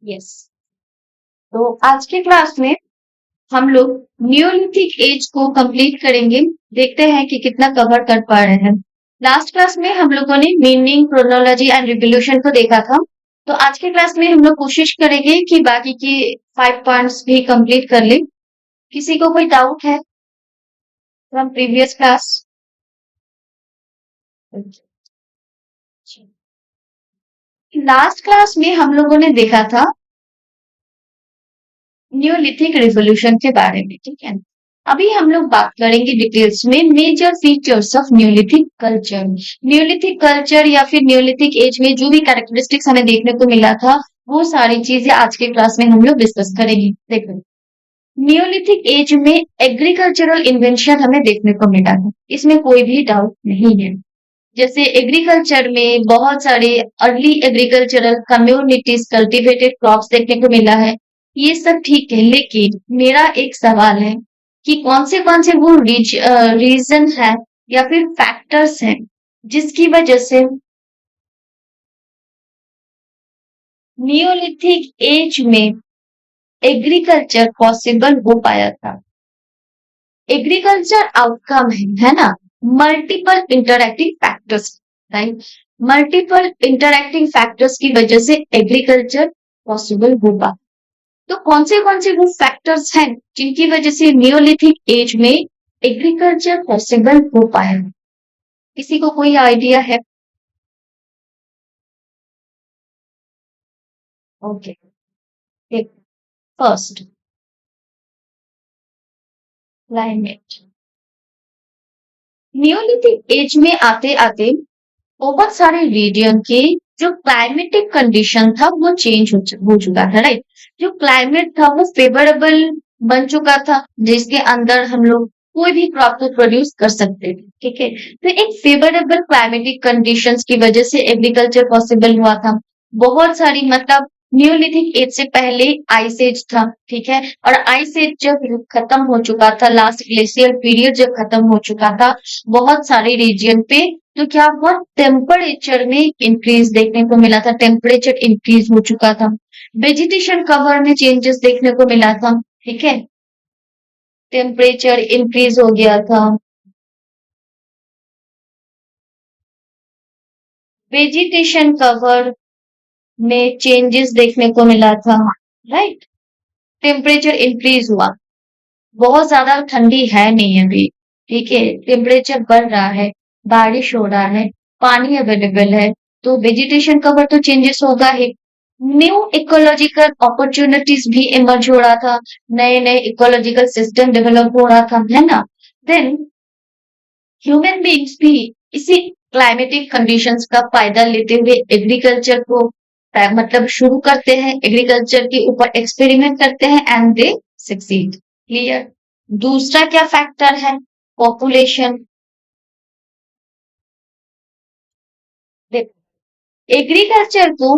Yes. तो आज के क्लास में हम लोग नियोलिथिक एज को कंप्लीट करेंगे। देखते हैं कि कितना कवर कर पा रहे हैं। लास्ट क्लास में हम लोगों ने मीनिंग, क्रोनोलॉजी एंड रिवोल्यूशन को देखा था। तो आज के क्लास में हम लोग कोशिश करेंगे कि बाकी की 5 पॉइंट्स भी कंप्लीट कर लें। किसी को कोई डाउट है from previous class? Last class में हम लोगों ने देखा था न्यूलिथिक रिवोल्यूशन के बारे में, ठीक है। अभी हम लोग बात करेंगे डिटेल्स में major features of neolithic culture. Neolithic culture या फिर न्यूलिथिक एज में जो भी कैरेक्टरिस्टिक्स हमें देखने को मिला था, वो सारी चीजें आज के क्लास में हम लोग डिस्कस करेंगे। देखो, न्यूलिथिक एज में एग्रीकल्चरल इन्वेंशन हमें देखने को मिला था, इसमें कोई भी डाउट नहीं है। जैसे एग्रीकल्चर में बहुत सारे early agricultural communities cultivated crops देखने को मिला है, ये सब ठीक है। लेकिन मेरा एक सवाल है कि कौन से वो रीजन है या फिर फैक्टर्स हैं जिसकी वजह से नियोलिथिक एज में एग्रीकल्चर पॉसिबल हो पाया था। एग्रीकल्चर आउटकम है ना, multiple interacting factors, right. Multiple interacting factors की वजह से एग्रीकल्चर पॉसिबल होगा। तो कौन से वो फैक्टर्स हैं जिनकी वजह से नियोलिथिक एज में एग्रीकल्चर पॉसिबल हो पाया? किसी को कोई आइडिया है? Okay, first, climate. Neolithic age में आते आते बहुत सारे रीजन के जो क्लाइमेटिक कंडीशन था वो चेंज हो चुका था, राइट। जो क्लाइमेट था वो फेवरेबल बन चुका था, जिसके अंदर हम लोग कोई भी क्रॉप को प्रोड्यूस कर सकते थे, ठीक है। तो एक फेवरेबल क्लाइमेटिक कंडीशंस की वजह से एग्रीकल्चर पॉसिबल हुआ था। बहुत सारी मतलब न्यूलिथिक एज से पहले आइस एज था, ठीक है। और आइस एज जब खत्म हो चुका था, लास्ट ग्लेशियर पीरियड जब खत्म हो चुका था बहुत सारे रीजन पे, तो क्या हुआ, टेम्परेचर में इंक्रीज देखने को मिला था। टेम्परेचर इंक्रीज हो चुका था, वेजिटेशन कवर में चेंजेस देखने को मिला था, ठीक है। टेम्परेचर इंक्रीज हो गया था, वेजिटेशन कवर में चेंजेस देखने को मिला था, राइट। टेम्परेचर इंक्रीज हुआ, बहुत ज्यादा ठंडी है नहीं अभी, ठीक है। टेम्परेचर बढ़ रहा है, बारिश हो रहा है, पानी अवेलेबल है, तो वेजिटेशन कवर तो चेंजेस होगा ही। न्यू इकोलॉजिकल अपॉर्चुनिटीज भी इमर्ज हो रहा था, नए नए इकोलॉजिकल सिस्टम डेवलप हो रहा था, है ना। देन ह्यूमन बीइंग्स भी इसी क्लाइमेटिक कंडीशंस का फायदा लेते हुए एग्रीकल्चर को मतलब शुरू करते हैं, एग्रीकल्चर के ऊपर एक्सपेरिमेंट करते हैं एंड दे सक्सीड। क्लियर। दूसरा क्या फैक्टर है? पॉपुलेशन। एग्रीकल्चर को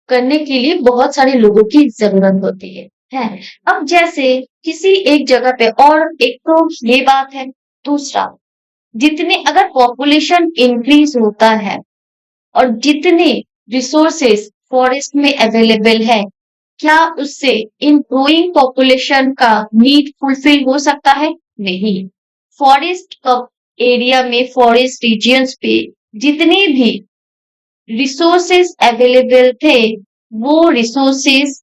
करने के लिए बहुत सारे लोगों की जरूरत होती है। अब जैसे किसी एक जगह पे, और एक तो ये बात है, दूसरा जितने अगर पॉपुलेशन इंक्रीज होता है और जितने रिसोर्सेस फॉरेस्ट में अवेलेबल है, क्या उससे इन ग्रोइंग पॉपुलेशन का नीड फुलफिल हो सकता है? नहीं। फॉरेस्ट एरिया में, फॉरेस्ट रीजियंस पे जितने भी रिसोर्सेस अवेलेबल थे, वो रिसोर्सेस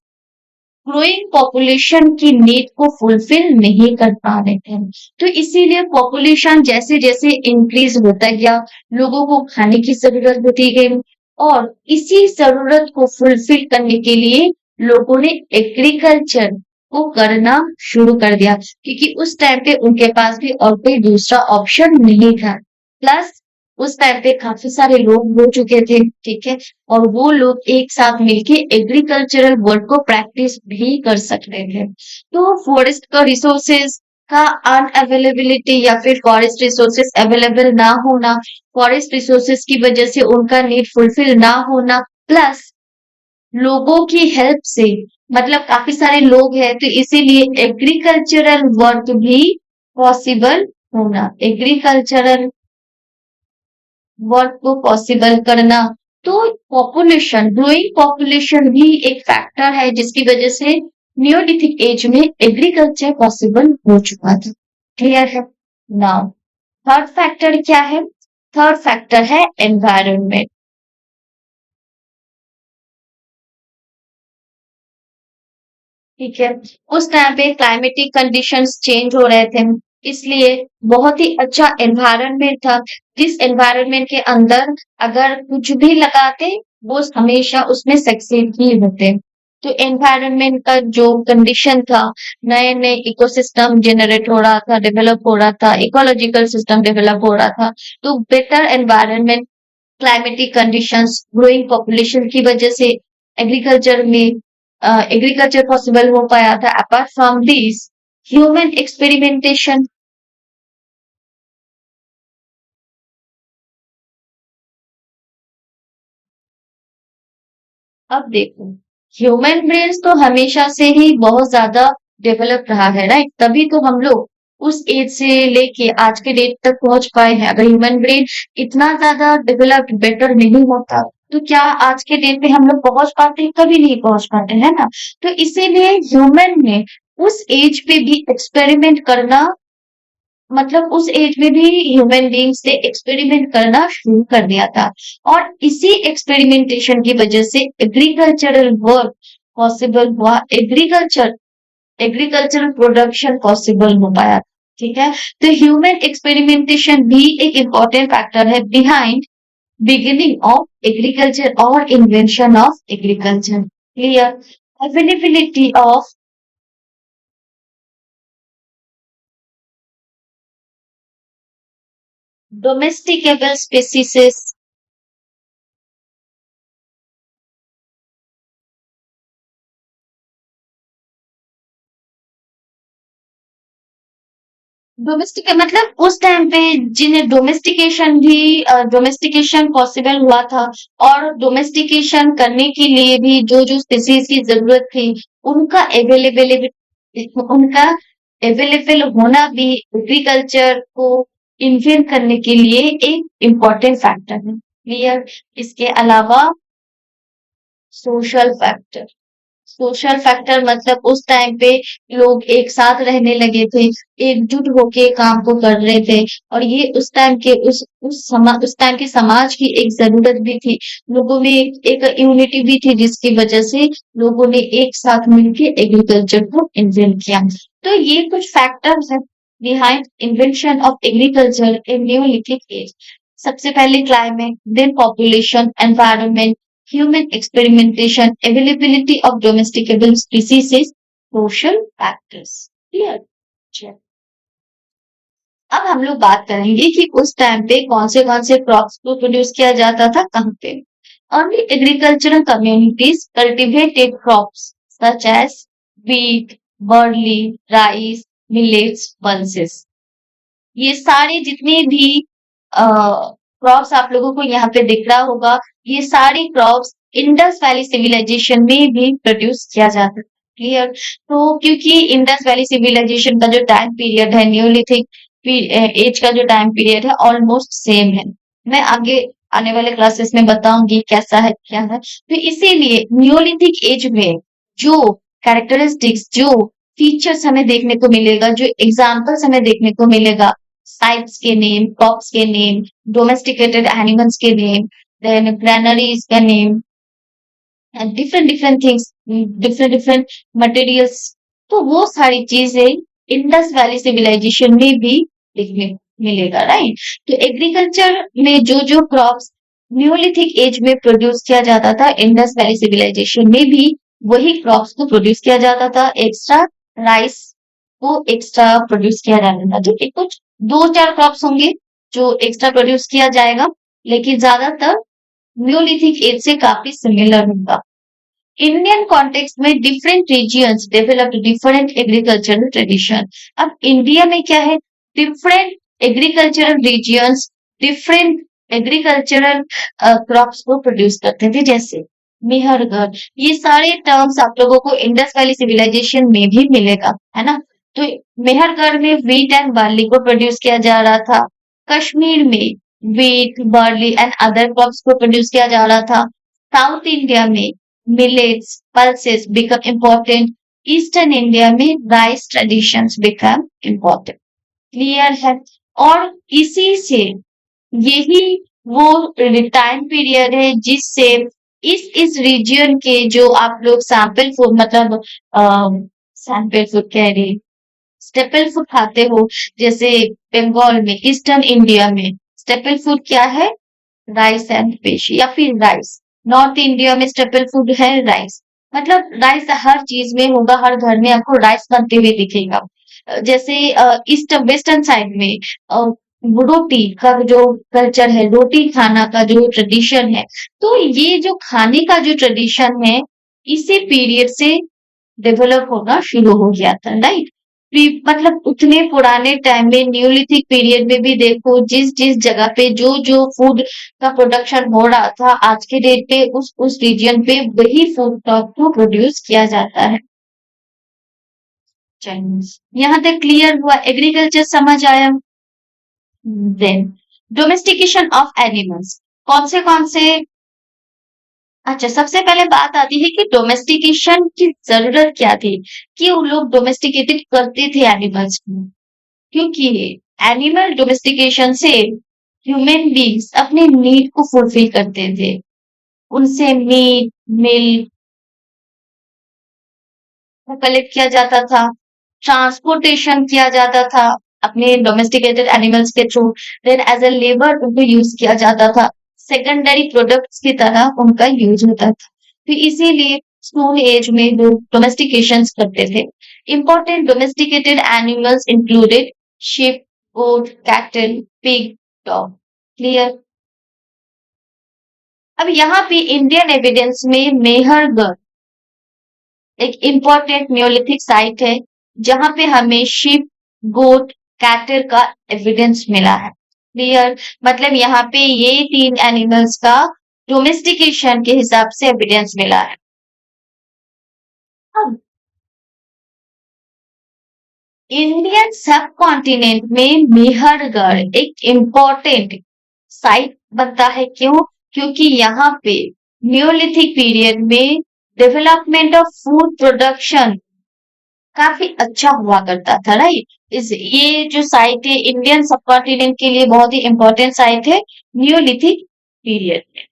ग्रोइंग पॉपुलेशन की नीड को फुलफिल नहीं कर पा रहे थे। तो इसीलिए पॉपुलेशन जैसे जैसे इंक्रीज होता गया, लोगों को खाने की जरूरत होती गई, और इसी जरूरत को फुलफिल करने के लिए लोगों ने एग्रीकल्चर को करना शुरू कर दिया, क्योंकि उस टाइम पे उनके पास भी और कोई दूसरा ऑप्शन नहीं था। प्लस उस टाइम पे काफी सारे लोग हो चुके थे, ठीक है। और वो लोग एक साथ मिलके एग्रीकल्चरल वर्क को प्रैक्टिस भी कर सकते थे। तो फॉरेस्ट का रिसोर्सेज का अनअवेलेबिलिटी या फिर फॉरेस्ट रिसोर्सेज अवेलेबल ना होना, फॉरेस्ट रिसोर्सेज की वजह से उनका नीड फुलफिल ना होना, प्लस लोगों की हेल्प से, मतलब काफी सारे लोग हैं तो इसीलिए एग्रीकल्चरल वर्क भी पॉसिबल होना, एग्रीकल्चरल वर्क को पॉसिबल करना। तो पॉपुलेशन, ग्रोइंग पॉपुलेशन भी एक फैक्टर है जिसकी वजह से नियोलिथिक एज में एग्रीकल्चर पॉसिबल हो चुका था। क्लियर है? नाउ थर्ड फैक्टर क्या है? थर्ड फैक्टर है एनवायरनमेंट। ठीक है, उस टाइम पे क्लाइमेटिक कंडीशंस चेंज हो रहे थे, इसलिए बहुत ही अच्छा एनवायरनमेंट था, जिस एनवायरनमेंट के अंदर अगर कुछ भी लगाते वो हमेशा उसमें सक्सेस ही होते। तो एनवायरनमेंट का जो कंडीशन था, नए नए इकोसिस्टम जनरेट हो रहा था, डेवलप हो रहा था, इकोलॉजिकल सिस्टम डेवलप हो रहा था, तो better environment, climatic conditions, growing population की वजह से एग्रीकल्चर में एग्रीकल्चर पॉसिबल हो पाया था। Apart from this, human experimentation. अब देखो, ह्यूमन ब्रेन तो हमेशा से ही बहुत ज्यादा डेवलप रहा है, राइट? तभी तो हम लोग उस एज से लेके आज के डेट तक पहुंच पाए हैं। अगर ह्यूमन ब्रेन इतना ज्यादा डेवलप्ड, बेटर नहीं होता, तो क्या आज के डेट पे हम लोग पहुंच पाते? कभी नहीं पहुंच पाते, है ना? तो इसीलिए ह्यूमन ने उस एज पे भी एक्सपेरिमेंट करना, मतलब उस एज में भी ह्यूमन बींग्स ने एक्सपेरिमेंट करना शुरू कर दिया था, और इसी एक्सपेरिमेंटेशन की वजह से एग्रीकल्चरल वर्क पॉसिबल हुआ, एग्रीकल्चरल प्रोडक्शन पॉसिबल हो पाया। ठीक है, तो ह्यूमन एक्सपेरिमेंटेशन भी एक इम्पॉर्टेंट फैक्टर है बिहाइंड बिगिनिंग ऑफ एग्रीकल्चर और invention of agriculture. Clear? Availability of domesticable species. Domestic मतलब उस टाइम पे जिन्हें डोमेस्टिकेशन पॉसिबल हुआ था, और डोमेस्टिकेशन करने के लिए भी जो जो स्पीसीज की जरूरत थी, उनका अवेलेबल होना भी एग्रीकल्चर को इन्वेंट करने के लिए एक इम्पोर्टेंट फैक्टर है। क्लियर? इसके अलावा सोशल फैक्टर, सोशल फैक्टर मतलब उस टाइम पे लोग एक साथ रहने लगे थे, एकजुट होके काम को कर रहे थे, और ये उस टाइम के उस टाइम के समाज की एक जरूरत भी थी। लोगों में एक यूनिटी भी थी, जिसकी वजह से लोगों ने एक साथ मिलकर एग्रीकल्चर को इन्वेंट किया। तो ये कुछ फैक्टर्स हैं behind invention of agriculture in neolithic age. सबसे पहले climate, then population, environment, human experimentation, availability of domesticable species, social factors. Clear? चलो, अब हम लोग बात करेंगे कि उस टाइम पे कौन से क्रॉप्स को प्रोड्यूस किया जाता था, कहाँ पे। Early agricultural communities cultivated crops such as wheat, barley, rice, millets, pulses. ये सारे जितने भी क्रॉप्स आप लोगों को यहाँ पे दिख रहा होगा, ये सारी क्रॉप्स इंडस वैली सिविलाइजेशन में भी प्रोड्यूस किया जाता है। क्लियर? तो क्योंकि इंडस वैली सिविलाइजेशन का जो टाइम पीरियड है, न्यूलिथिक एज का जो टाइम पीरियड है, ऑलमोस्ट सेम है। मैं आगे आने वाले क्लासेस में बताऊंगी कैसा है क्या है। तो इसीलिए न्यूलिथिक एज में जो कैरेक्टरिस्टिक्स, जो फीचर्स हमें देखने को मिलेगा, जो एग्जाम्पल्स हमें देखने को मिलेगा, साइट्स के नेम, क्रॉप्स के नेम, डोमेस्टिकेटेड एनिमल्स के नेम, देन ग्रैनरीज का name, different different things, different different materials, तो वो सारी चीजें इंडस वैली सिविलाइजेशन में भी देखने को मिलेगा, राइट? तो एग्रीकल्चर में जो जो क्रॉप्स न्यूलिथिक एज में प्रोड्यूस किया जाता था, इंडस वैली सिविलाइजेशन में भी वही क्रॉप्स को प्रोड्यूस किया जाता था। एक्स्ट्रा राइस को एक्स्ट्रा प्रोड्यूस किया जाता था। ठीक है, कुछ दो चार क्रॉप्स होंगे जो एक्स्ट्रा प्रोड्यूस किया जाएगा, लेकिन ज्यादातर न्यूलिथिक एज से काफी सिमिलर होगा। इंडियन कॉन्टेक्स्ट में different regions developed different agricultural tradition. अब इंडिया में क्या है, different agricultural regions different agricultural crops को प्रोड्यूस करते थे, जैसे मेहरगढ़, ये सारे टर्म्स आप लोगों को इंडस वैली सिविलाइजेशन में भी मिलेगा, है ना? तो मेहरगढ़ में व्हीट एंड बार्ली को प्रोड्यूस किया जा रहा था। कश्मीर में wheat, barley and other crops को प्रोड्यूस किया जा रहा था. साउथ इंडिया में millets, pulses become important. Eastern India में rice traditions become important. Clear है. और इसी से यही वो टाइम पीरियड है जिससे इस रीजियन के जो आप लोग सैंपल फूड मतलब सैंपल फूड कह रही स्टेपल फूड खाते हो, जैसे बंगाल में, ईस्टर्न इंडिया में स्टेपल फूड क्या है? राइस एंड फिश या फिर राइस. नॉर्थ इंडिया में स्टेपल फूड है राइस. मतलब राइस हर चीज में होगा, हर घर में आपको राइस बनते हुए दिखेगा. जैसे ईस्ट वेस्टर्न साइड में रोटी का जो कल्चर है, रोटी खाना का जो ट्रेडिशन है, तो ये जो खाने का जो ट्रेडिशन है इसी पीरियड से डेवलप होना शुरू हो गया था, राइट. मतलब उतने पुराने टाइम में न्यूलिथिक पीरियड में भी देखो जिस जिस जगह पे जो जो फूड का प्रोडक्शन हो रहा था, आज के डेट पे उस रीजन पे वही फूड को प्रोड्यूस किया जाता है. चाइनीज. यहाँ तक क्लियर हुआ? एग्रीकल्चर समझ आया? Then domestication of animals. कौन से अच्छा, सबसे पहले बात आती है कि डोमेस्टिकेशन की जरूरत क्या थी, कि वो लोग डोमेस्टिकेटेड करते थे एनिमल्स को. क्योंकि एनिमल डोमेस्टिकेशन से ह्यूमन बींग्स अपने नीड को फुलफिल करते थे. उनसे मीट, मिल्क कलेक्ट किया जाता था, ट्रांसपोर्टेशन किया जाता था अपने डोमेस्टिकेटेड एनिमल्स के through. Then as a labour उनको यूज किया जाता था, सेकेंडरी प्रोडक्ट्स की तरह उनका यूज होता था. तो इसीलिए स्टोन एज में लोग डोमेस्टिकेशन करते थे. Important domesticated animals included sheep, goat, cattle, pig, dog. Clear? अब यहाँ पे इंडियन एविडेंस में मेहरगढ़ एक इम्पोर्टेंट न्योलिथिक साइट है जहां पे हमें शिप, गोट, कैटल का एविडेंस मिला है. क्लियर? मतलब यहाँ पे ये 3 एनिमल्स का डोमेस्टिकेशन के हिसाब से एविडेंस मिला है. अब इंडियन सब कॉन्टिनेंट में मेहरगढ़ एक इम्पोर्टेंट साइट बनता है. क्यों? क्योंकि यहाँ पे न्योलिथिक पीरियड में डेवलपमेंट ऑफ फूड प्रोडक्शन काफी अच्छा हुआ करता था, राइट. इस ये जो साइट है इंडियन सबकॉन्टिनेंट के लिए बहुत ही इंपॉर्टेंट साइट है न्यूलिथिक पीरियड में.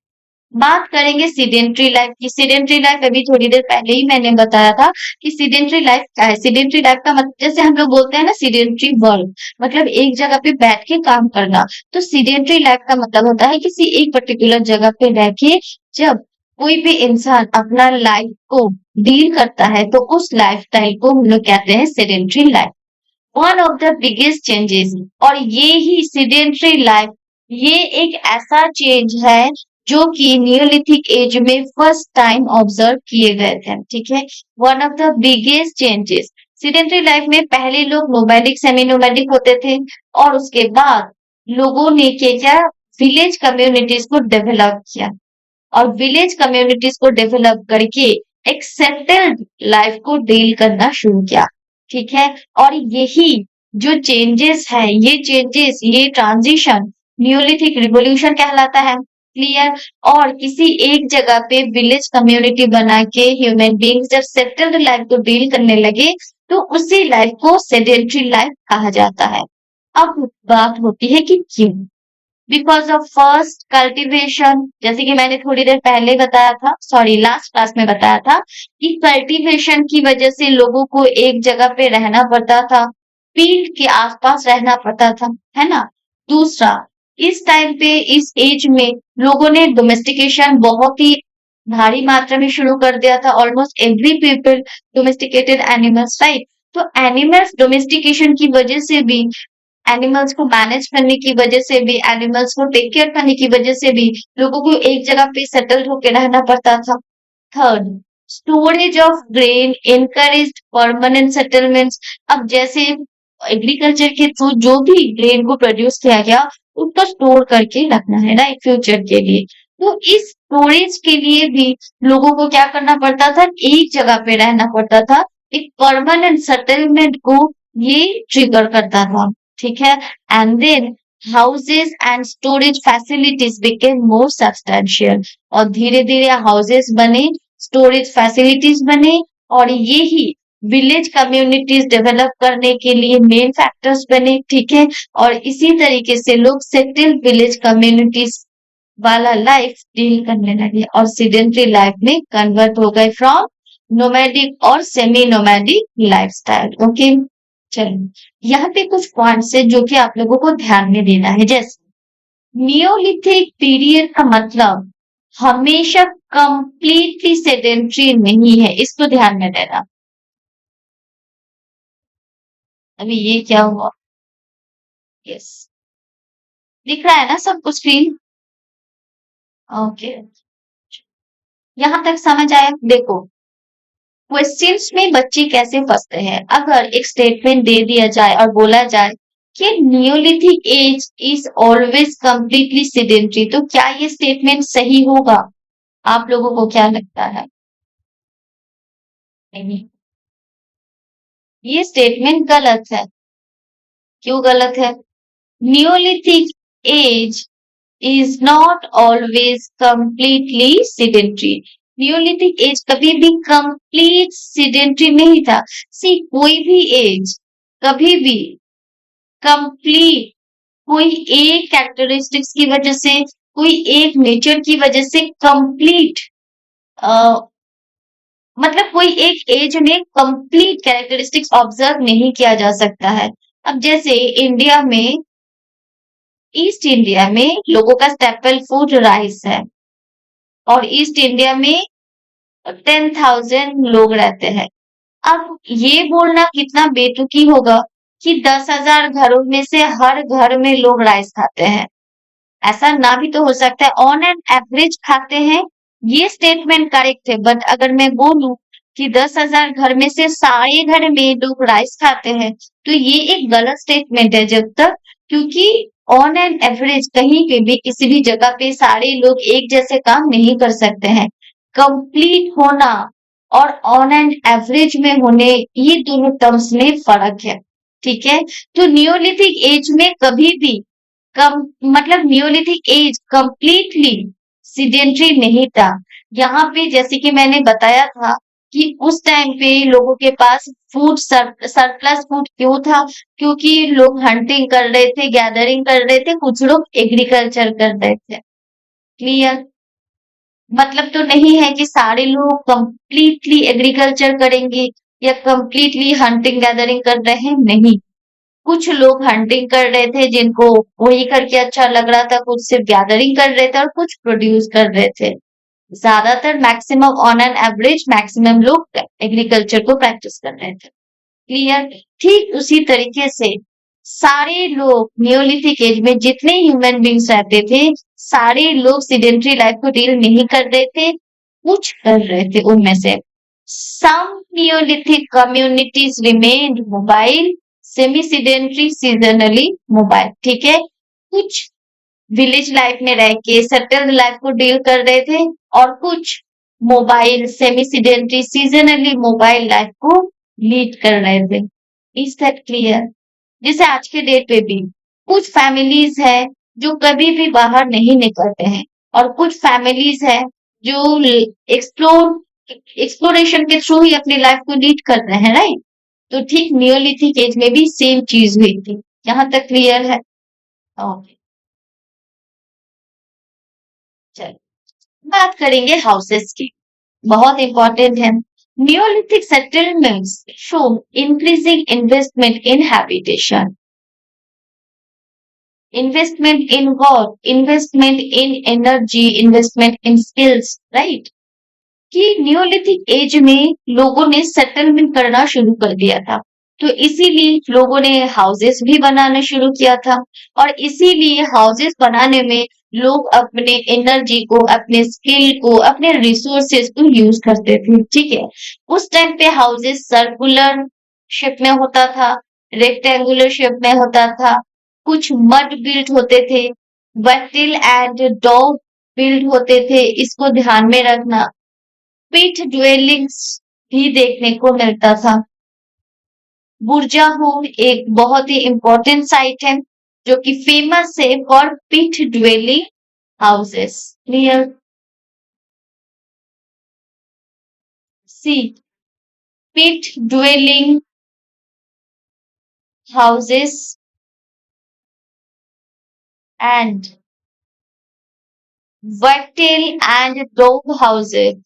बात करेंगे सीडेंट्री लाइफ की. सीडेंट्री लाइफ अभी थोड़ी देर पहले ही मैंने बताया था कि सीडेंट्री लाइफ क्या है. सीडेंट्री लाइफ का मतलब जैसे हम लोग बोलते हैं ना सीडेंट्री वर्क, मतलब एक जगह पे बैठ के काम करना. तो सीडेंट्री लाइफ का मतलब होता है किसी एक पर्टिकुलर जगह पे रह के जब कोई भी इंसान अपना लाइफ को डील करता है तो उस लाइफस्टाइल को हम लोग कहते हैं sedentary life. One of the biggest changes, और ये ही सीडेंट्री लाइफ, ये एक ऐसा चेंज है जो कि न्यूलिथिक एज में फर्स्ट टाइम ऑब्जर्व किए गए थे. ठीक है. One of the biggest changes sedentary life में पहले लोग नोमैडिक सेमी नोमैडिक होते थे और उसके बाद लोगों ने क्या विलेज कम्युनिटीज को डेवलप किया और विलेज कम्युनिटीज को डेवलप करके एक सेटल्ड लाइफ को डील करना शुरू किया. ठीक है. और यही जो चेंजेस है, ये चेंजेस, ये ट्रांजिशन न्यूलिथिक रिवोल्यूशन कहलाता है. क्लियर? और किसी एक जगह पे विलेज कम्युनिटी बना के ह्यूमन बींग्स जब सेटल्ड लाइफ को डील करने लगे तो उसी लाइफ को सेडेंट्री लाइफ कहा जाता है. अब बात होती है कि क्यों. बिकॉज ऑफ फर्स्ट कल्टीवेशन, जैसे कि मैंने थोड़ी देर पहले बताया था, सॉरी लास्ट क्लास में बताया था कि कल्टीवेशन की वजह से लोगों को एक जगह पे रहना पड़ता था, फील्ड के आसपास रहना पड़ता था, है ना. दूसरा, इस टाइम पे इस एज में लोगों ने डोमेस्टिकेशन बहुत ही भारी मात्रा में शुरू कर दिया था. Almost every people domesticated animals, right. तो एनिमल्स डोमेस्टिकेशन की वजह से भी, एनिमल्स को मैनेज करने की वजह से भी, एनिमल्स को टेक केयर करने की वजह से भी लोगों को एक जगह पे सेटल्ड होकर रहना पड़ता था. Third, storage of grain encouraged permanent settlements. अब जैसे एग्रीकल्चर के थ्रू जो भी ग्रेन को प्रोड्यूस किया गया उसको स्टोर करके रखना है, राइट, फ्यूचर के लिए. तो इस स्टोरेज के लिए भी लोगों को क्या करना पड़ता था, एक जगह पे रहना पड़ता था. एक परमानेंट सेटलमेंट को ये ट्रिगर करता था. ठीक है. And then houses and storage facilities became more substantial, और धीरे धीरे हाउसेस बने, स्टोरेज फैसिलिटीज बने, और ये ही विलेज कम्युनिटीज डेवलप करने के लिए मेन फैक्टर्स बने, ठीक है। और इसी तरीके से लोग सेटल विलेज कम्युनिटीज वाला लाइफ डील करने लगे और सीडेंट्री लाइफ में कन्वर्ट हो गए फ्रॉम नोमैडिक और सेमी नोमैडिक लाइफस्टाइल। ओके, चलो यहाँ पे कुछ पॉइंट्स है जो कि आप लोगों को ध्यान में देना है। जैसे नियोलिथिक पीरियड का मतलब हमेशा कंप्लीटली सेडेंट्री नहीं है, इसको ध्यान में देना। अभी ये क्या हुआ? यस, दिख रहा है ना सब कुछ स्क्रीन? ओके, यहाँ तक समझ आया? देखो, क्वेश्चंस में बच्चे कैसे फंसते हैं। अगर एक स्टेटमेंट दे दिया जाए और बोला जाए कि neolithic age is always completely sedentary, तो क्या ये स्टेटमेंट सही होगा? आप लोगों को क्या लगता है? नहीं, ये स्टेटमेंट गलत है। क्यों गलत है? Neolithic age is not always completely sedentary. Neolithic age कभी भी कंप्लीट sedentary नहीं था। सी कोई भी एज कभी भी कंप्लीट कोई एक कैरेक्टरिस्टिक्स की वजह से, कोई एक नेचर की वजह से कंप्लीट मतलब कोई एक एज में कंप्लीट कैरेक्टरिस्टिक्स ऑब्जर्व नहीं किया जा सकता है। अब जैसे इंडिया में, ईस्ट इंडिया में लोगों का स्टेपल फूड राइस है, और ईस्ट इंडिया में 10,000 लोग रहते हैं। अब ये बोलना कितना बेतुकी होगा कि 10,000 घरों में से हर घर में लोग राइस खाते हैं। ऐसा ना भी तो हो सकता है, ऑन एन एवरेज खाते हैं, ये स्टेटमेंट करेक्ट है। बट अगर मैं बोलूं कि 10,000 घर में से सारे घर में लोग राइस खाते हैं, तो ये एक गलत स्टेटमेंट है। जब तक, क्योंकि ऑन एन एवरेज कहीं पे भी किसी भी जगह पे सारे लोग एक जैसे काम नहीं कर सकते हैं। कंप्लीट होना और ऑन एन एवरेज में होने, ये दोनों टर्म्स में फर्क है, ठीक है। तो नियोलिथिक एज में कभी भी कम मतलब नियोलिथिक एज कंप्लीटली सीडेंट्री नहीं था। यहाँ पे जैसे कि मैंने बताया था कि उस टाइम पे लोगों के पास फूड सरप्लस फूड क्यों था? क्योंकि लोग हंटिंग कर रहे थे, गैदरिंग कर रहे थे, कुछ लोग एग्रीकल्चर कर रहे थे। क्लियर? मतलब तो नहीं है कि सारे लोग कंप्लीटली एग्रीकल्चर करेंगे या कंप्लीटली हंटिंग गैदरिंग कर रहे हैं, नहीं। कुछ लोग हंटिंग कर रहे थे जिनको वही करके अच्छा लग रहा था, कुछ सिर्फ गैदरिंग कर रहे थे और कुछ प्रोड्यूस कर रहे थे। ज्यादातर maximum on an average maximum लोग एग्रीकल्चर को प्रैक्टिस कर रहे थे। क्लियर? ठीक उसी तरीके से सारे लोग नियोलिथिक एज में जितने ह्यूमन बींग्स रहते थे, सारे लोग सीडेंट्री लाइफ को डील नहीं कर रहे थे, कुछ कर रहे थे उनमें से। Some neolithic communities remained mobile, semi sedentary, seasonally mobile, ठीक है। कुछ विलेज लाइफ में रह के सेटल्ड लाइफ को डील कर रहे थे, और कुछ mobile, semi sedentary, seasonally mobile life को लीड कर रहे थे। Is that clear? जैसे आज के डेट पे भी कुछ फैमिलीज है जो कभी भी बाहर नहीं निकलते हैं, और कुछ फैमिलीज है जो एक्सप्लोरेशन के थ्रू ही अपनी लाइफ को लीड कर रहे हैं, राइट? तो ठीक नियोलिथिक एज में भी सेम चीज हुई थी। यहाँ तक क्लियर है? ओके, चलो बात करेंगे हाउसेस की, बहुत इंपॉर्टेंट है। Neolithic settlements show increasing investment in habitation, investment in what? Investment in energy, investment in skills, right? कि नियोलिथिक एज में लोगों ने सेटलमेंट करना शुरू कर दिया था, तो इसीलिए लोगों ने हाउसेस भी बनाना शुरू किया था, और इसीलिए हाउसेस बनाने में लोग अपने एनर्जी को, अपने स्किल को, अपने रिसोर्सेज को यूज करते थे, ठीक है। उस टाइम पे हाउसेस सर्कुलर शेप में होता था, रेक्टेंगुलर शेप में होता था, कुछ मड बिल्ट होते थे, बटल एंड डॉग बिल्ड होते थे, इसको ध्यान में रखना। पिट ड्वेलिंग्स भी देखने को मिलता था। बुर्जा होम एक बहुत ही इंपॉर्टेंट साइट है, जो कि फेमस है for pit dwelling houses. Clear? See, pit dwelling houses and wattle and dog houses.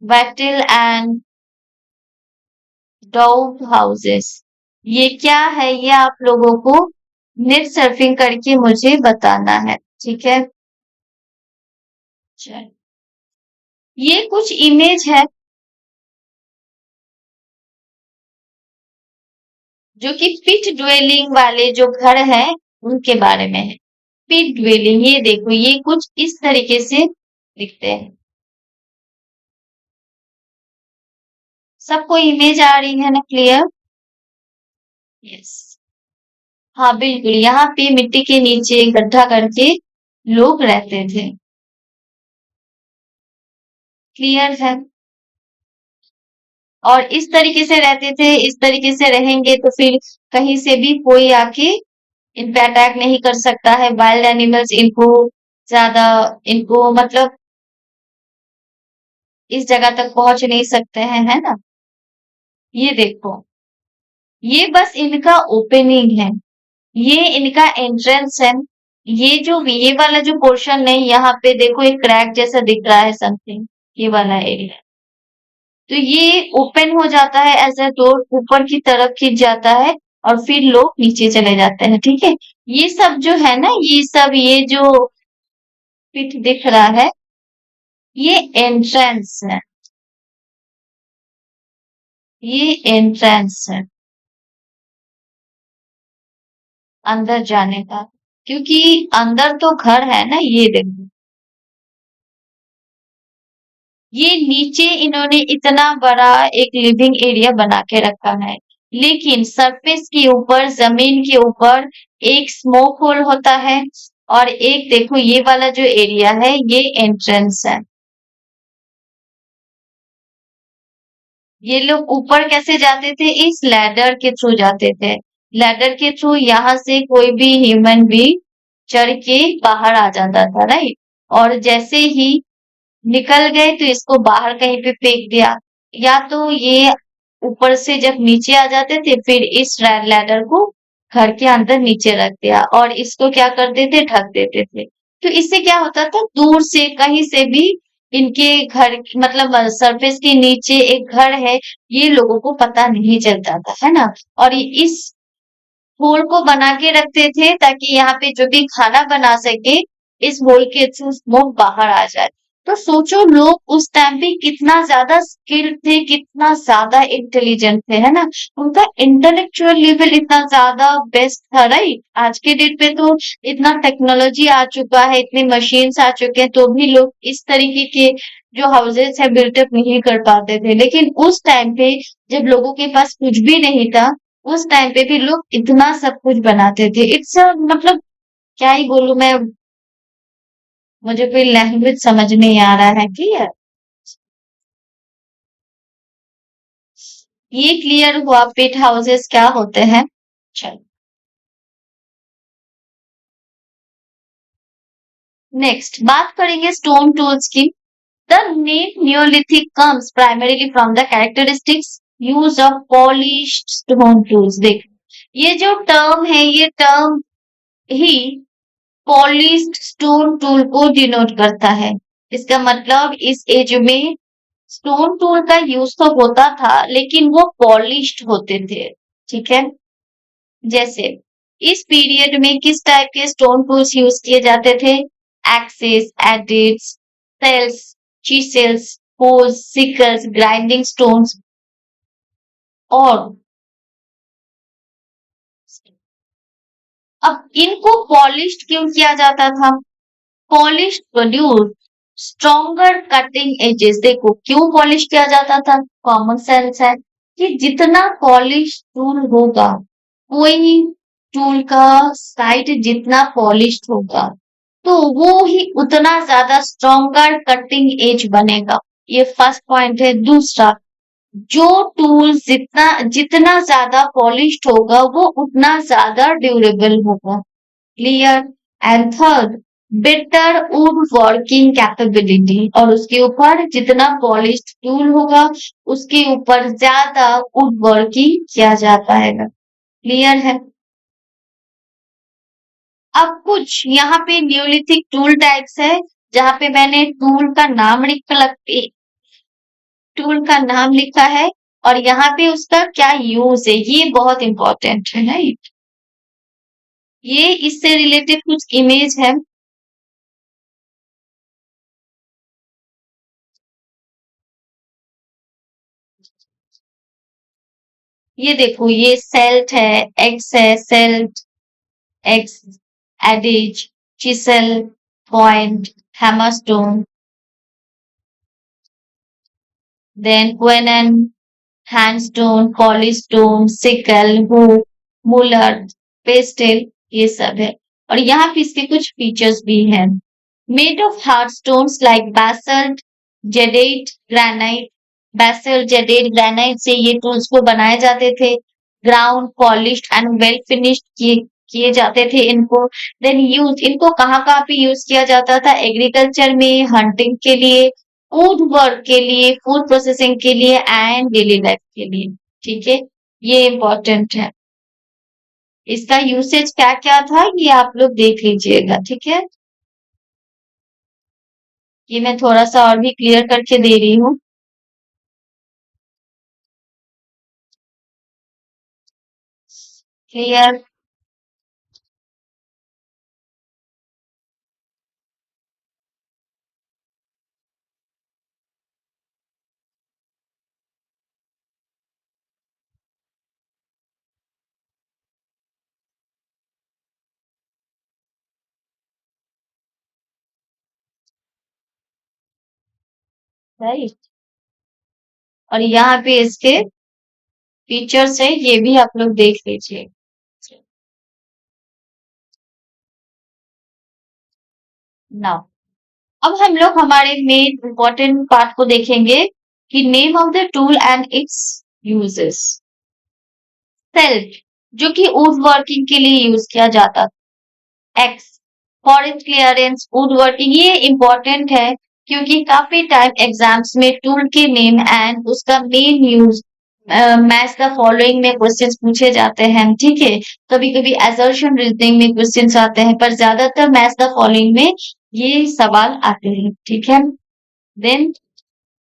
Wattle and dog houses. ये क्या है, ये आप लोगों को नेट सर्फिंग करके मुझे बताना है, ठीक है? चल, ये कुछ इमेज है जो कि पिट ड्वेलिंग वाले जो घर हैं उनके बारे में है। पिट ड्वेलिंग, ये देखो, ये कुछ इस तरीके से दिखते हैं। सबको इमेज आ रही है ना? क्लियर? यस। हाँ बिल्कुल, यहाँ पे मिट्टी के नीचे गड्ढा करके लोग रहते थे। क्लियर है? और इस तरीके से रहते थे, इस तरीके से रहेंगे तो फिर कहीं से भी कोई आके इन पे अटैक नहीं कर सकता है। वाइल्ड एनिमल्स इनको ज्यादा, इनको मतलब इस जगह तक पहुंच नहीं सकते हैं, है ना? ये देखो, ये बस इनका ओपनिंग है, ये इनका एंट्रेंस है। ये वाला जो पोर्शन है, यहाँ पे देखो एक क्रैक जैसा दिख रहा है समथिंग, ये वाला एरिया। तो ये ओपन हो जाता है एज अ डोर, ऊपर की तरफ खिंच जाता है और फिर लोग नीचे चले जाते हैं, ठीक है? ये सब जो है ना, ये सब, ये जो पिट दिख रहा है, ये एंट्रेंस है, ये एंट्रेंस है अंदर जाने का। क्योंकि अंदर तो घर है ना, ये देखो, ये नीचे इन्होंने इतना बड़ा एक लिविंग एरिया बना के रखा है, लेकिन सरफेस के ऊपर, जमीन के ऊपर एक स्मोक होल होता है, और एक देखो ये वाला जो एरिया है, ये एंट्रेंस है। ये लोग ऊपर कैसे जाते थे? इस लैडर के थ्रू जाते थे। लैडर के थ्रू यहाँ से कोई भी ह्यूमन बीइंग चढ़ के बाहर आ जाता था, राइट? और जैसे ही निकल गए तो इसको बाहर कहीं पे फेंक दिया, या तो ये ऊपर से जब नीचे आ जाते थे फिर इस लैडर को घर के अंदर नीचे रख दिया और इसको क्या कर देते, ढक देते थे। तो इससे क्या होता था, दूर से कहीं से भी इनके घर, मतलब सरफेस के नीचे एक घर है, ये लोगों को पता नहीं चलता था, है ना? और इस होल को बना के रखते थे ताकि यहाँ पे जो भी खाना बना सके, इस होल के थ्रू स्मोक बाहर आ जाए। तो सोचो लोग उस टाइम पे कितना ज्यादा स्किल्ड थे, कितना ज्यादा इंटेलिजेंट थे, है ना? उनका इंटेलेक्चुअल लेवल इतना ज्यादा बेस्ट था, राइट? आज के डेट पे तो इतना टेक्नोलॉजी आ चुका है, इतनी मशीन्स आ चुके हैं, तो भी लोग इस तरीके के जो हाउसेस है बिल्टअप नहीं कर पाते थे। लेकिन उस टाइम पे जब लोगों के पास कुछ भी नहीं था, उस टाइम पे भी लोग इतना सब कुछ बनाते थे। इट्स मतलब क्या ही बोलूं मैं, मुझे कोई लैंग्वेज समझ नहीं आ रहा है। क्लियर? ये क्लियर हुआ पिट हाउसेस क्या होते हैं। चलो नेक्स्ट बात करेंगे स्टोन टूल्स की। The name Neolithic comes primarily from the characteristics use of polished stone tools. देख, ये जो टर्म है, ये टर्म ही पॉलिश्ड स्टोन टूल को डिनोट करता है। इसका मतलब इस एज में स्टोन टूल का यूज तो होता था, लेकिन वो पॉलिश्ड होते थे, ठीक है? जैसे इस पीरियड में किस टाइप के स्टोन टूल्स यूज किए जाते थे? Axes, adzes, celts, chisels, hoes, sickles, grinding stones. और अब इनको पॉलिश्ड क्यों किया जाता था? Polish produce stronger cutting edges. देखो क्यों पॉलिश किया जाता था? कॉमन सेंस है कि जितना पॉलिश टूल होगा, कोई टूल का साइड जितना पॉलिश्ड होगा, तो वो ही उतना ज्यादा स्ट्रॉन्गर कटिंग एज बनेगा। ये फर्स्ट पॉइंट है। दूसरा, जो टूल जितना जितना ज्यादा पॉलिश्ड होगा वो उतना ज्यादा ड्यूरेबल होगा। Clear. And third, better would working capability, और उसके ऊपर जितना पॉलिश्ड टूल होगा उसके ऊपर ज्यादा वुड वर्किंग किया जाता है। क्लियर है। अब कुछ यहाँ पे न्यूलिथिक टूल टाइप्स है, जहाँ पे मैंने टूल का नाम लिखा है और यहाँ पे उसका क्या यूज है, ये बहुत इंपॉर्टेंट है। राइट। ये इससे रिलेटेड कुछ इमेज है। ये देखो, ये सेल्ट है, एक्स है, celt, axe, adzes, chisel, point, hammerstone, then quern, handstone, polystone, sickle, hook, muller, pestle, ये सब है। और यहाँ पे इसके कुछ फीचर्स भी हैं। Made of hard stones like basalt, jadeite, granite. Basalt, jadeite, granite से ये टूल्स को बनाए जाते थे। Ground, polished and well finished किए किए जाते थे इनको। देन यूज, इनको कहाँ कहाँ पे यूज किया जाता था? एग्रीकल्चर में, हंटिंग के लिए, फूड वर्क के लिए, फूड प्रोसेसिंग के लिए एंड डेली लाइफ के लिए। ठीक है, ये इम्पोर्टेंट है। इसका यूसेज क्या क्या था ये आप लोग देख लीजिएगा। ठीक है, ये मैं थोड़ा सा और भी क्लियर करके दे रही हूँ। क्लियर। राइट। और यहाँ पे इसके फीचर्स है, ये भी आप लोग देख लीजिए। नाउ अब हम लोग हमारे मेन इम्पोर्टेंट पार्ट को देखेंगे कि name of the tool and it's uses. Self, जो कि वुड वर्किंग के लिए यूज किया जाता था। X, forest clearance, would working, ये इम्पोर्टेंट है क्योंकि काफी टाइम एग्जाम्स में टूल के नेम एंड उसका main use match the following में क्वेश्चंस पूछे जाते हैं। ठीक है, कभी कभी असर्शन रीजनिंग में क्वेश्चंस आते हैं, पर ज्यादातर मैच द फॉलोइंग में ये सवाल आते हैं। ठीक है। देन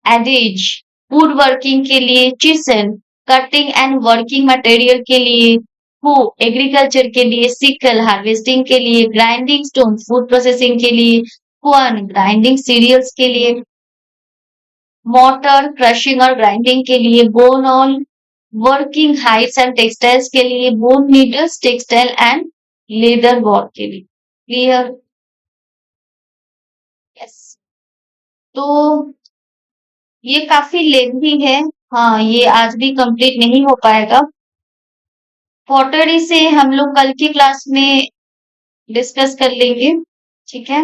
एडिज, वुड वर्किंग के लिए, चिसल, कटिंग एंड वर्किंग मटेरियल के लिए, हु, एग्रीकल्चर के लिए, सिकल, हार्वेस्टिंग के लिए, ग्राइंडिंग स्टोन, फूड प्रोसेसिंग के लिए, क्वन, ग्राइंडिंग सीरियल्स के लिए, मोटर, क्रशिंग और ग्राइंडिंग के लिए, bone all, working Heights and textiles के लिए, bone needles, textile and leather work के लिए। क्लियर। यस। तो ये काफी लेंथी है। हाँ, ये आज भी कंप्लीट नहीं हो पाएगा। पॉटरी से हम लोग कल की क्लास में डिस्कस कर लेंगे। ठीक है।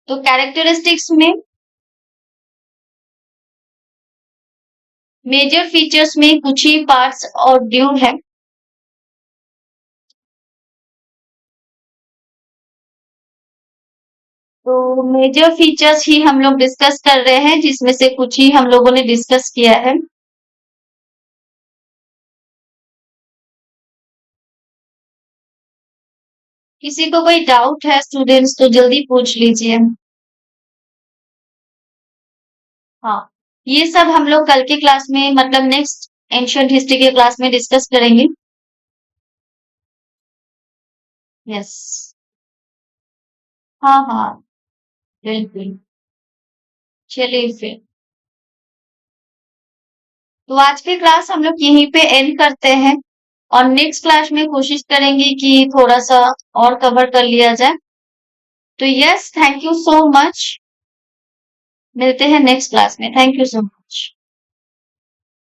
तो कैरेक्टरिस्टिक्स में मेजर फीचर्स में कुछ ही पार्ट्स और ड्यू है। तो मेजर फीचर्स ही हम लोग डिस्कस कर रहे हैं, जिसमें से कुछ ही हम लोगों ने डिस्कस किया है। किसी को कोई डाउट है स्टूडेंट्स तो जल्दी पूछ लीजिए। हाँ, ये सब हम लोग कल के क्लास में, मतलब नेक्स्ट एंशियंट हिस्ट्री के क्लास में डिस्कस करेंगे। यस। हाँ हाँ, बिल्कुल। चलिए फिर, तो आज की क्लास हम लोग यहीं पे एंड करते हैं और नेक्स्ट क्लास में कोशिश करेंगे कि थोड़ा सा और कवर कर लिया जाए। तो yes, thank you so much. मिलते हैं नेक्स्ट क्लास में। Thank you so much.